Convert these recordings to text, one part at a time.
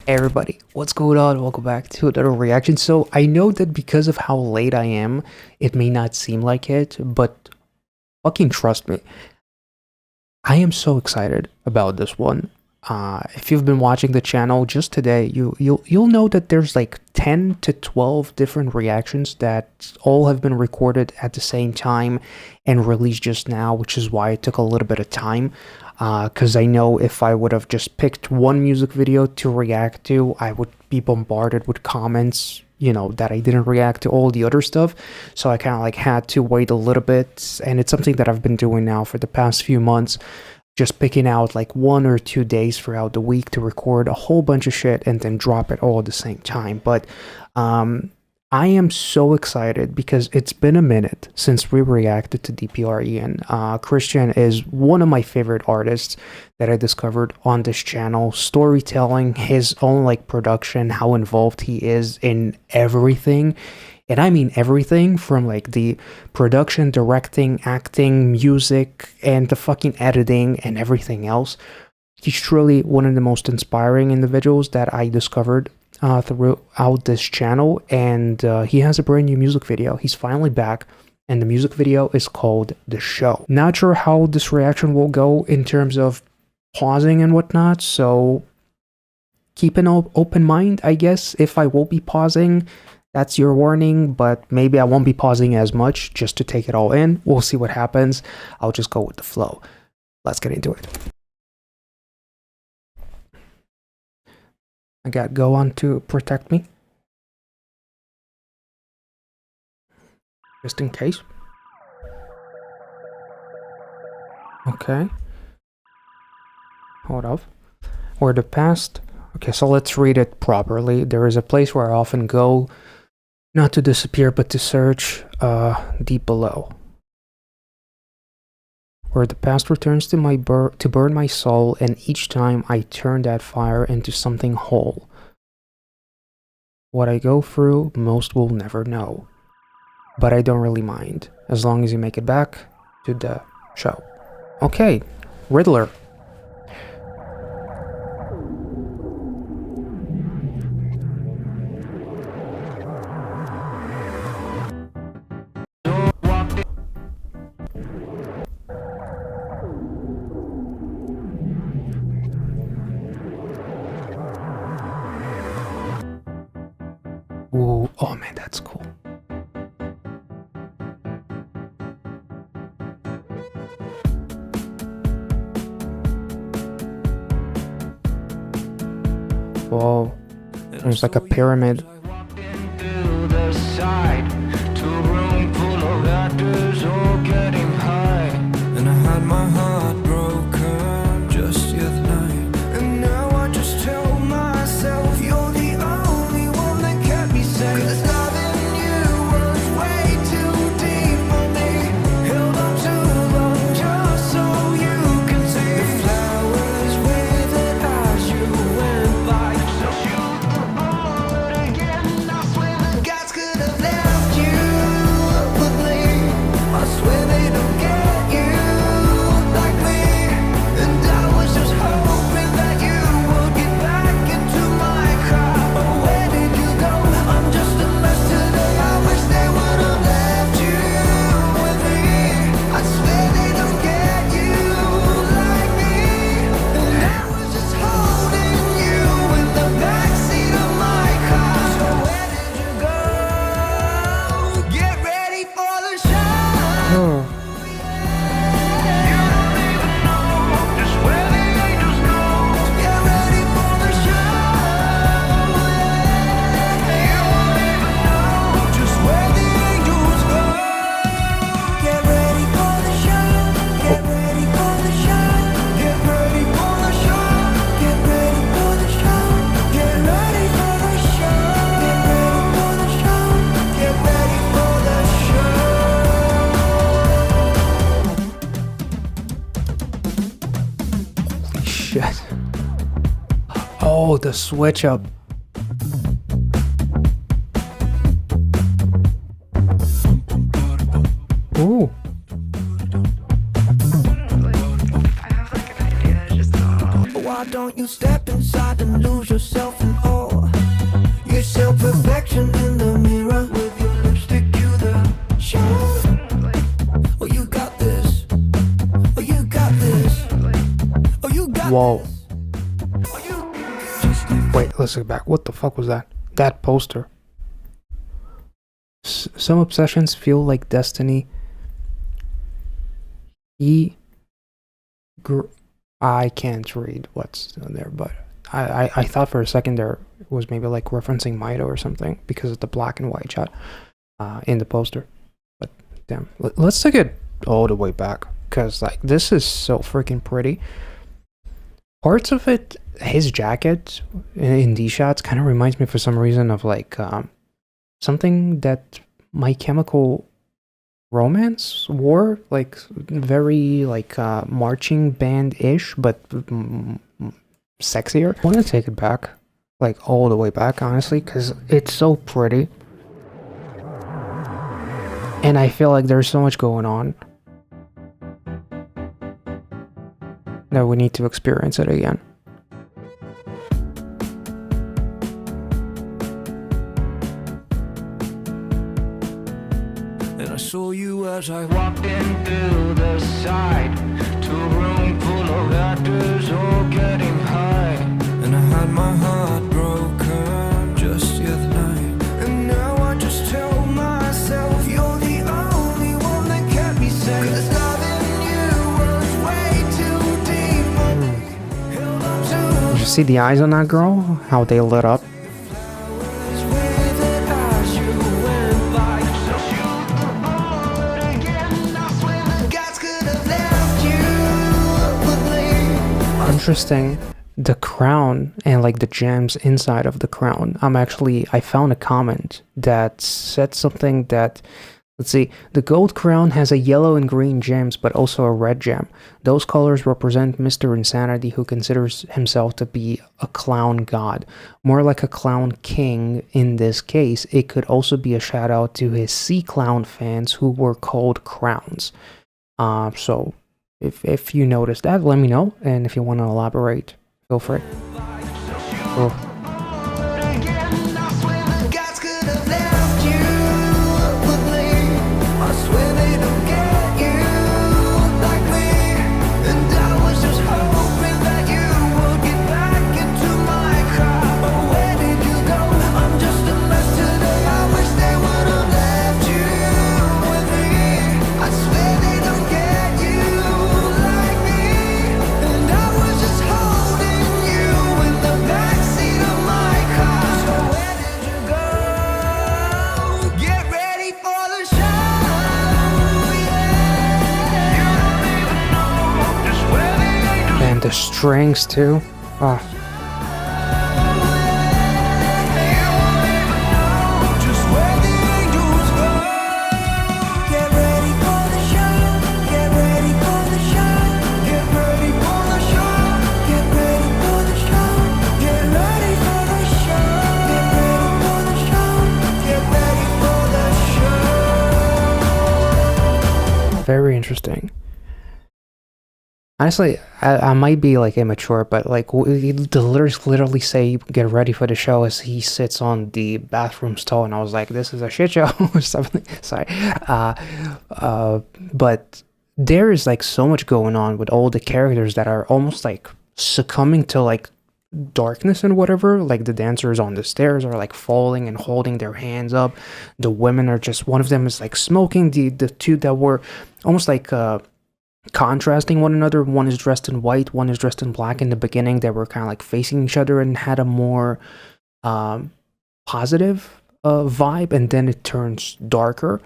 Hey everybody, what's going on? Welcome back to another reaction. So I know that because of how late I am, it may not seem like it, but fucking trust me, I am so excited about this one. If you've been watching the channel just today, you'll know that there's like 10 to 12 different reactions that all have been recorded at the same time and released just now, which is why it took a little bit of time. Because I know if I would have just picked one music video to react to, I would be bombarded with comments, you know, that I didn't react to all the other stuff. So I kind of like had to wait a little bit, and it's something that I've been doing now for the past few months, just picking out like 1 or 2 days throughout the week to record a whole bunch of shit and then drop it all at the same time. But I am so excited because it's been a minute since we reacted to DPR Ian. Christian is one of my favorite artists that I discovered on this channel. Storytelling, his own like production, how involved he is in everything. And I mean everything from like the production, directing, acting, music, and the fucking editing and everything else. He's truly one of the most inspiring individuals that I discovered throughout this channel, and he has a brand new music video. He's finally back, and the music video is called The Show. Not sure how this reaction will go in terms of pausing and whatnot, so keep an open mind, I guess. If I will be pausing, that's your warning, but maybe I won't be pausing as much just to take it all in. We'll see what happens. I'll just go with the flow. Let's get into it. I got Go on to protect me, just in case. Okay. Hold up. Where the past. Okay, so let's read it properly. There is a place where I often go, not to disappear, but to search, deep below. Where the past returns to to burn my soul, and each time I turn that fire into something whole. What I go through, most will never know. But I don't really mind, as long as you make it back to the show. Okay, Riddler. Ooh, oh man, that's cool. Whoa, there's like a pyramid. And I had my heart broken just the other night. And now I just tell myself you're the only one that kept me safe. 'Cause loving you was way too deep for me. Held on too long just so you can see the flowers withered as you went by. So shoot the bullet again. I swear the gods could have left you with me. I swear they don't get you like me. And I was just hoping that you would get back into my car. But where did you go? I'm just a mess today. I wish they would have left you with me. I swear they don't get you like me. And I was just holding you in the backseat of my car. So where did you go? Get ready for the show. Oh. Shit. Oh, the switch up. Ooh. Why don't you step inside and lose yourself in Wait, let's look back. What the fuck was that? That poster. Some obsessions feel like destiny. He. I can't read what's in there, but I thought for a second there was maybe like referencing Mito or something because of the black and white shot in the poster. But damn, let's take it all the way back because like this is so freaking pretty. Parts of it, his jacket in these shots kind of reminds me for some reason of like something that My Chemical Romance wore, like very like marching band-ish, but sexier. I want to take it back, like all the way back, honestly, because it's so pretty. And I feel like there's so much going on that we need to experience it again. And I saw you as I walked in through the side to a room full of actors all getting high. And I had my heart broken just the other night. And now I just tell myself you're the only one that kept me safe. 'Cause loving you was way too deep for me. Held on to Did you see the eyes on that girl? How they lit up? flowers with it as you went by. So shoot the bullet again. I swear the gods could have left you with me. Interesting. The crown and like the gems inside of the crown. I found a comment that said something that, let's see, the gold crown has a yellow and green gems, but also a red gem. Those colors represent Mr. Insanity, who considers himself to be a clown god. More like a clown king in this case. It could also be a shout out to his sea clown fans who were called crowns. So if you noticed that, let me know. And if you want to elaborate, go for it. Oh. Again, I swear the gods could have left you with me. I swear they don't get you like me. And I was just hoping that you would get back into my crowd. But where did you go? I'm just a mess today. I wish they would have left you with me. I swear they don't get you like me. And I was just holding you in the backseat of my car. So where did you go? Get ready for the show, yeah. You don't even know just where the angels And the strings too. Ah. just where the angels go. Get ready for the show. Get ready for the show. Get ready for the show. Get ready for the show. Get ready for the show. Get ready for the show. Get ready for the show. Very interesting. Honestly, I might be like immature, but like the lyrics literally say "get ready for the show" as he sits on the bathroom stall, and I was like, "This is a shit show" or something. Sorry, but there is like so much going on with all the characters that are almost like succumbing to like darkness and whatever. Like the dancers on the stairs are like falling and holding their hands up. The women are just, one of them is like smoking. The two that were almost like contrasting one another. One is dressed in white, one is dressed in black. In the beginning, they were kind of like facing each other and had a more positive vibe, and then it turns darker.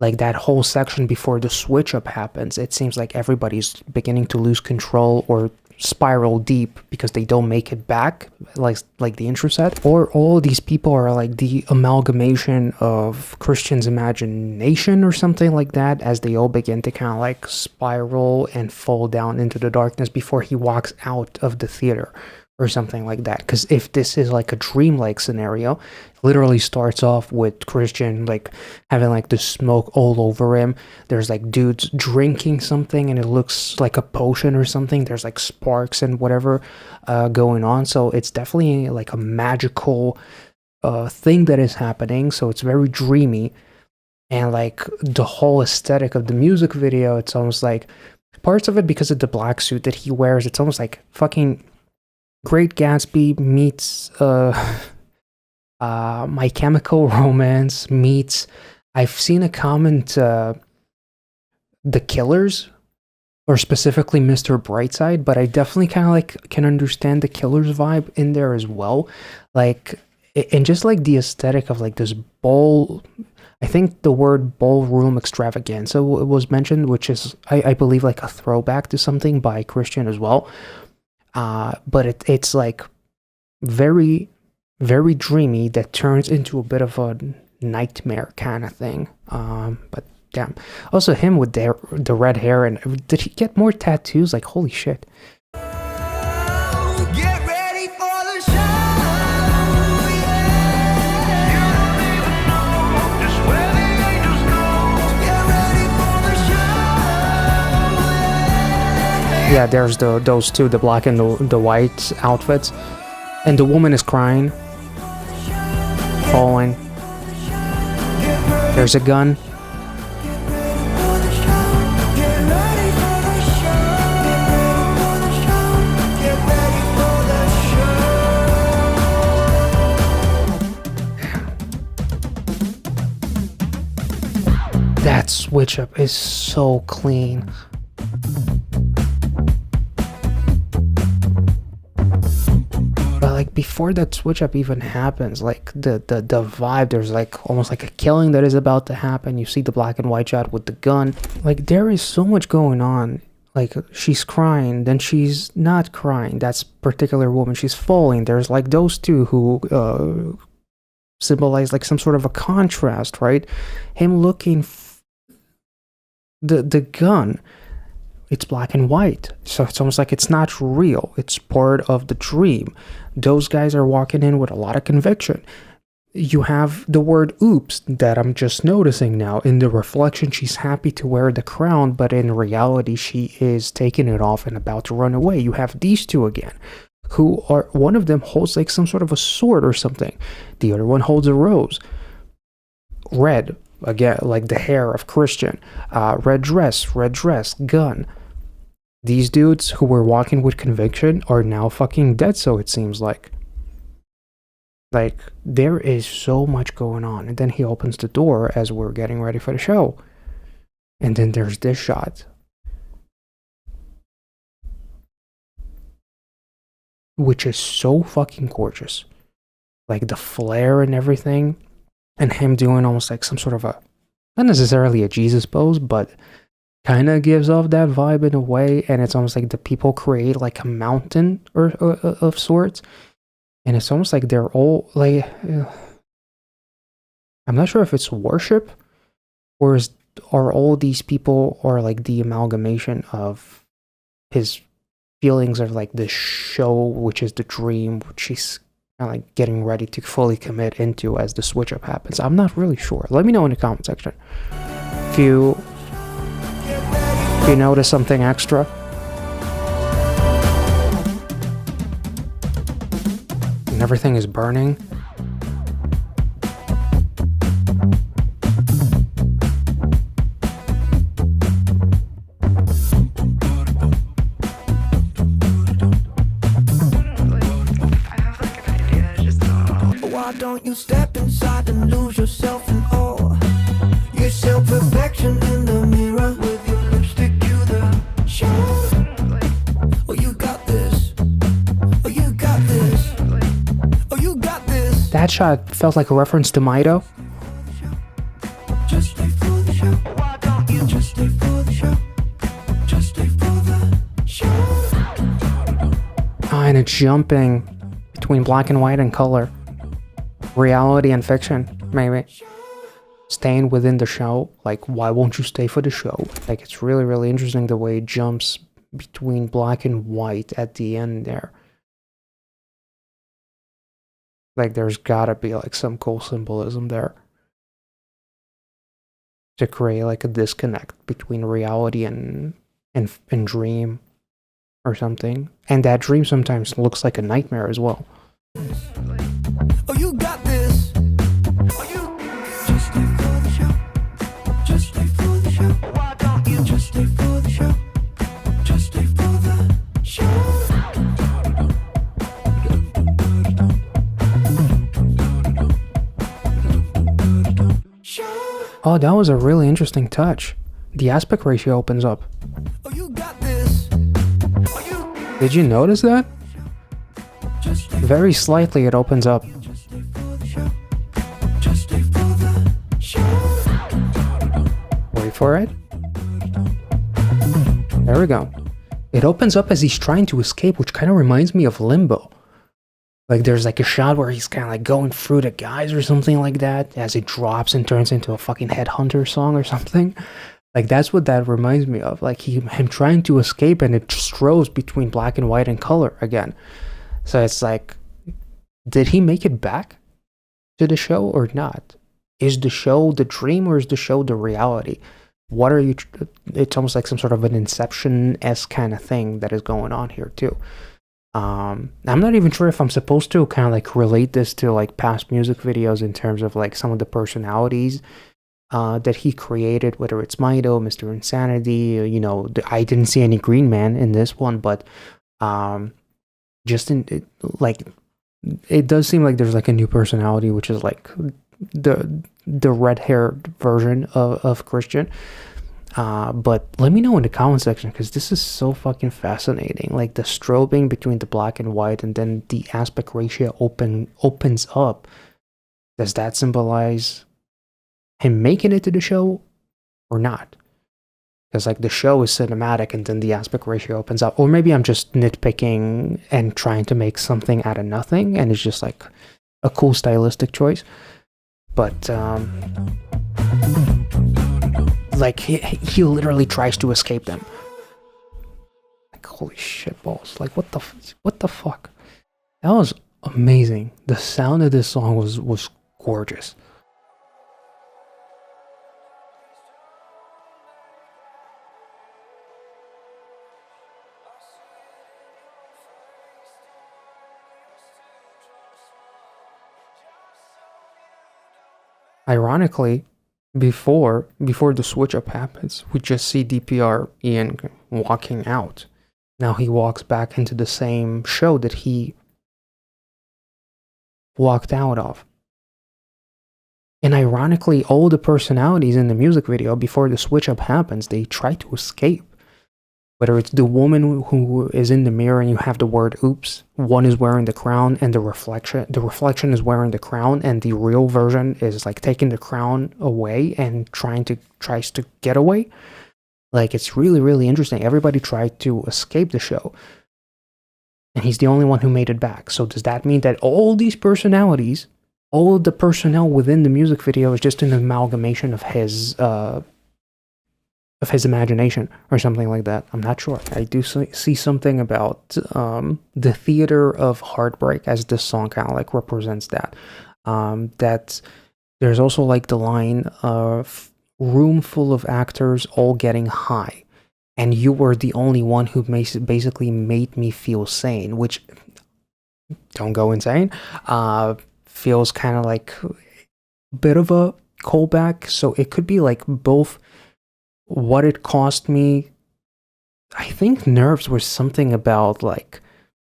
Like that whole section before the switch up happens, it seems like everybody's beginning to lose control or spiral deep because they don't make it back, like the intro said. Or all these people are like the amalgamation of Christian's imagination or something like that, as they all begin to kind of like spiral and fall down into the darkness before he walks out of the theater or something like that. Because if this is like a dreamlike scenario, it literally starts off with Christian like having like the smoke all over him. There's like dudes drinking something and it looks like a potion or something. There's like sparks and whatever going on. So it's definitely like a magical thing that is happening. So it's very dreamy. And like the whole aesthetic of the music video, it's almost like parts of it, because of the black suit that he wears, it's almost like fucking Great Gatsby meets My Chemical Romance meets. I've seen a comment, The Killers, or specifically Mr. Brightside, but I definitely kind of like can understand the Killers vibe in there as well. Like, and just like the aesthetic of like this ball. I think the word ballroom extravaganza was mentioned, which is, I believe, like a throwback to something by Christian as well. But it's like very, very dreamy that turns into a bit of a nightmare kind of thing. But damn. Also, him with the red hair, and did he get more tattoos? Like, holy shit. Get ready for the show, yeah. You don't even know just where the angels go. Get ready for the show, yeah. Yeah, there's those two, the black and the white outfits. And the woman is crying. Falling. There's a gun. That switch up is so clean. But like before that switch up even happens, like the vibe, there's like almost like a killing that is about to happen. You see the black and white shot with the gun. Like there is so much going on. Like she's crying, then she's not crying. That's particular woman. She's falling. There's like those two who symbolize like some sort of a contrast, right? Him looking. The gun, it's black and white, so it's almost like it's not real. It's part of the dream. Those guys are walking in with a lot of conviction. You have the word oops that I'm just noticing now. In the reflection, she's happy to wear the crown, but in reality, she is taking it off and about to run away. You have these two again, who are, one of them holds like some sort of a sword or something. The other one holds a rose. Red. Again, like the hair of Christian. Red dress, gun. These dudes who were walking with conviction are now fucking dead, so it seems like. Like, there is so much going on. And then he opens the door as we're getting ready for the show. And then there's this shot. Which is so fucking gorgeous. Like the flare and everything. And him doing almost like some sort of a, not necessarily a Jesus pose, but kind of gives off that vibe in a way. And it's almost like the people create like a mountain or of sorts. And it's almost like they're all like, I'm not sure if it's worship or are all these people or like the amalgamation of his feelings of like the show, which is the dream, which he's kind of like getting ready to fully commit into as the switch up happens. I'm not really sure. Let me know in the comment section if you notice something extra. And everything is burning. Why don't you step inside and lose yourself in awe? You sell perfection in the mirror. With your lipstick you the show. Oh, you got this. Oh, you got this. Oh, you got this. That shot felt like a reference to Mido. Just stay for the show. Why don't you just stay for the show? Just stay for the show. And it's jumping between black and white and color. Reality and fiction, maybe. Staying within the show. Like, why won't you stay for the show? Like, it's really, really interesting the way it jumps between black and white at the end there. Like, there's gotta be, like, some cool symbolism there. To create, like, a disconnect between reality and dream or something. And that dream sometimes looks like a nightmare as well. Oh, you got this. Oh, you just stay for the show. Just stay for the show. Why don't you just stay for the show? Just stay for the show. Oh, that was a really interesting touch. The aspect ratio opens up. Oh, you got this. Oh, you Did you notice that? just stay, Very slightly it opens up. just stay for the show. Just stay for the show. Wait for it. There we go. It opens up as he's trying to escape, which kind of reminds me of Limbo. Like there's like a shot where he's kind of like going through the guys or something like that as it drops and turns into a fucking Headhunter song or something. Like that's what that reminds me of. Like him trying to escape and it strolls between black and white and color again. So it's like, did he make it back to the show or not? Is the show the dream or is the show the reality? What are you? It's almost like some sort of an Inception-esque kind of thing that is going on here too. I'm not even sure if I'm supposed to kind of like relate this to like past music videos in terms of like some of the personalities that he created, whether it's Mido, Mr. Insanity, I didn't see any Green Man in this one, but just in like it does seem like there's like a new personality, which is like the red-haired version of Christian. But let me know in the comment section because this is so fucking fascinating. Like the strobing between the black and white and then the aspect ratio opens up. Does that symbolize him making it to the show or not? Because like the show is cinematic and then the aspect ratio opens up. Or maybe I'm just nitpicking and trying to make something out of nothing and it's just like a cool stylistic choice. But like he literally tries to escape them. Like holy shit balls! Like what the fuck? That was amazing. The sound of this song was gorgeous. Ironically, before the switch up happens, we just see DPR Ian walking out. Now he walks back into the same show that he walked out of. And ironically, all the personalities in the music video before the switch up happens, they try to escape. Whether it's the woman who is in the mirror and you have the word oops, one is wearing the crown and the reflection is wearing the crown and the real version is like taking the crown away and tries to get away. Like it's really, really interesting. Everybody tried to escape the show. And he's the only one who made it back. So does that mean that all these personalities, all of the personnel within the music video is just an amalgamation of his imagination or something like that? I'm not sure. I do see something about the theater of heartbreak as this song kind of like represents that. That there's also like the line of room full of actors all getting high and you were the only one who basically made me feel sane, which don't go insane, feels kind of like a bit of a callback. So it could be like both what it cost me. I think Nerves was something about like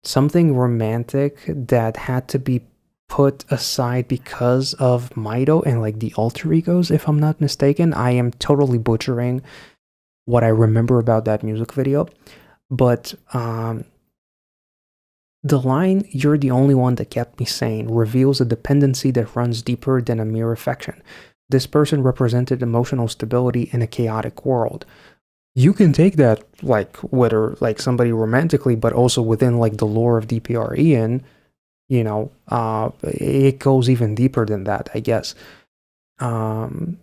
something romantic that had to be put aside because of Mido and like the alter egos, if I'm not mistaken. I am totally butchering what I remember about that music video, but the line, "You're the only one that kept me sane," reveals a dependency that runs deeper than a mere affection. This person represented emotional stability in a chaotic world. You can take that like whether like somebody romantically, but also within like the lore of DPR Ian, it goes even deeper than that, I guess.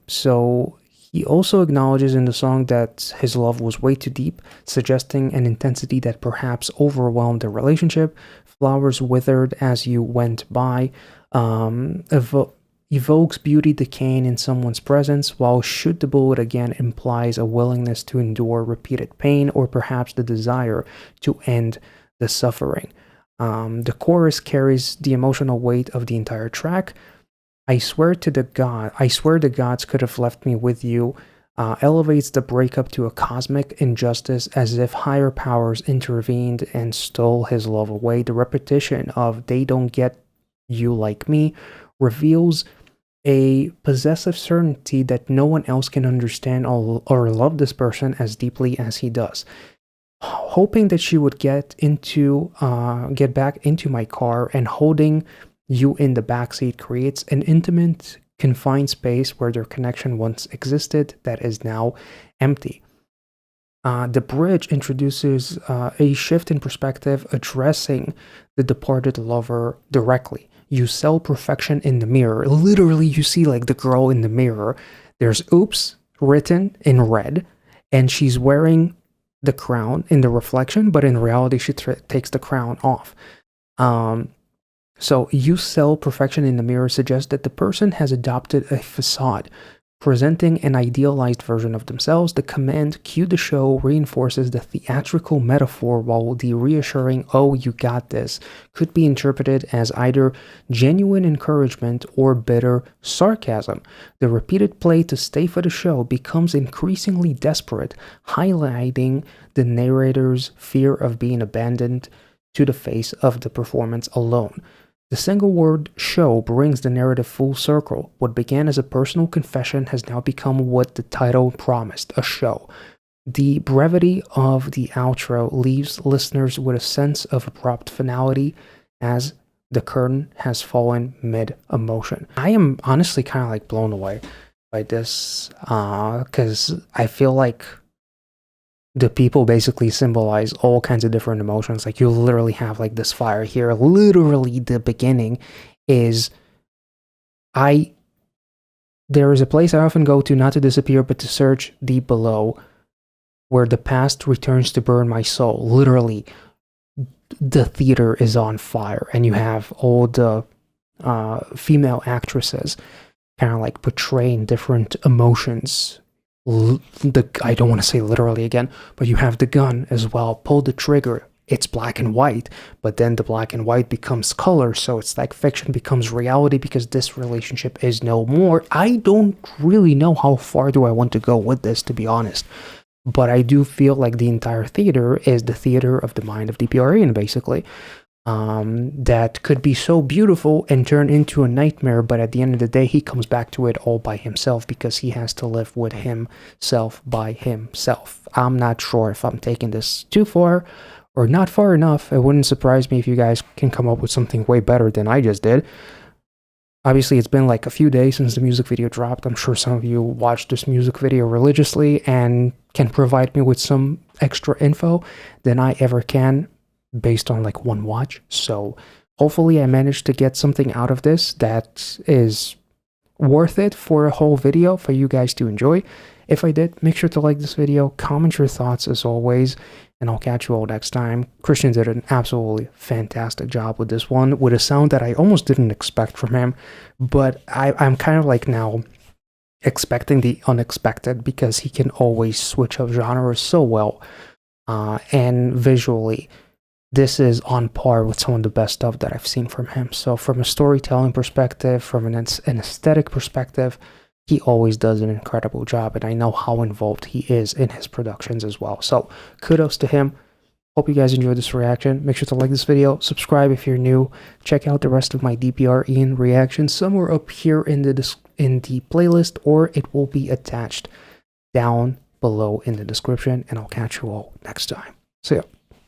So he also acknowledges in the song that his love was way too deep, suggesting an intensity that perhaps overwhelmed the relationship. Flowers withered as you went by, evokes beauty decaying in someone's presence, while shoot the bullet again implies a willingness to endure repeated pain or perhaps the desire to end the suffering. The chorus carries the emotional weight of the entire track. I swear the gods could have left me with you, elevates the breakup to a cosmic injustice as if higher powers intervened and stole his love away. The repetition of "they don't get you like me" reveals a possessive certainty that no one else can understand or love this person as deeply as he does. Hoping that she would get back into my car, and holding you in the backseat creates an intimate, confined space where their connection once existed that is now empty. The bridge introduces a shift in perspective, addressing the departed lover directly. You sell perfection in the mirror. Literally, you see like the girl in the mirror. There's oops written in red, and she's wearing the crown in the reflection, but in reality, she takes the crown off. So you sell perfection in the mirror suggests that the person has adopted a facade, presenting an idealized version of themselves. The command "cue the show" reinforces the theatrical metaphor, while the reassuring "oh, you got this" could be interpreted as either genuine encouragement or bitter sarcasm. The repeated play to stay for the show becomes increasingly desperate, highlighting the narrator's fear of being abandoned to the face of the performance alone. The single word "show" brings the narrative full circle. What began as a personal confession has now become what the title promised, a show. The brevity of the outro leaves listeners with a sense of abrupt finality as the curtain has fallen mid-emotion. I am honestly kind of like blown away by this, because I feel like the people basically symbolize all kinds of different emotions. Like you literally have like this fire here. Literally the beginning is there is a place I often go to, not to disappear, but to search deep below, where the past returns to burn my soul. Literally, the theater is on fire, and you have all the female actresses kind of like portraying different emotions. I don't want to say literally again, but you have the gun as well. Pull the trigger. It's black and white, but then the black and white becomes color, so it's like fiction becomes reality because this relationship is no more. I don't really know how far do I want to go with this, to be honest, but I do feel like the entire theater is the theater of the mind of DPR, basically. That could be so beautiful and turn into a nightmare, but at the end of the day, he comes back to it all by himself because he has to live with himself by himself. I'm not sure if I'm taking this too far or not far enough. It wouldn't surprise me if you guys can come up with something way better than I just did. Obviously, it's been like a few days since the music video dropped. I'm sure some of you watched this music video religiously and can provide me with some extra info than I ever can based on like one watch. So hopefully I managed to get something out of this that is worth it for a whole video for you guys to enjoy. If I did, make sure to like this video, comment your thoughts as always, and I'll catch you all next time. Christian did an absolutely fantastic job with this one, with a sound that I almost didn't expect from him, but I'm kind of like now expecting the unexpected because he can always switch up genres so well, and visually this is on par with some of the best stuff that I've seen from him. So from a storytelling perspective, from an aesthetic perspective, he always does an incredible job, and I know how involved he is in his productions as well. So kudos to him. Hope you guys enjoyed this reaction. Make sure to like this video, subscribe if you're new, check out the rest of my DPR Ian reactions somewhere up here in the playlist, or it will be attached down below in the description, and I'll catch you all next time. See ya.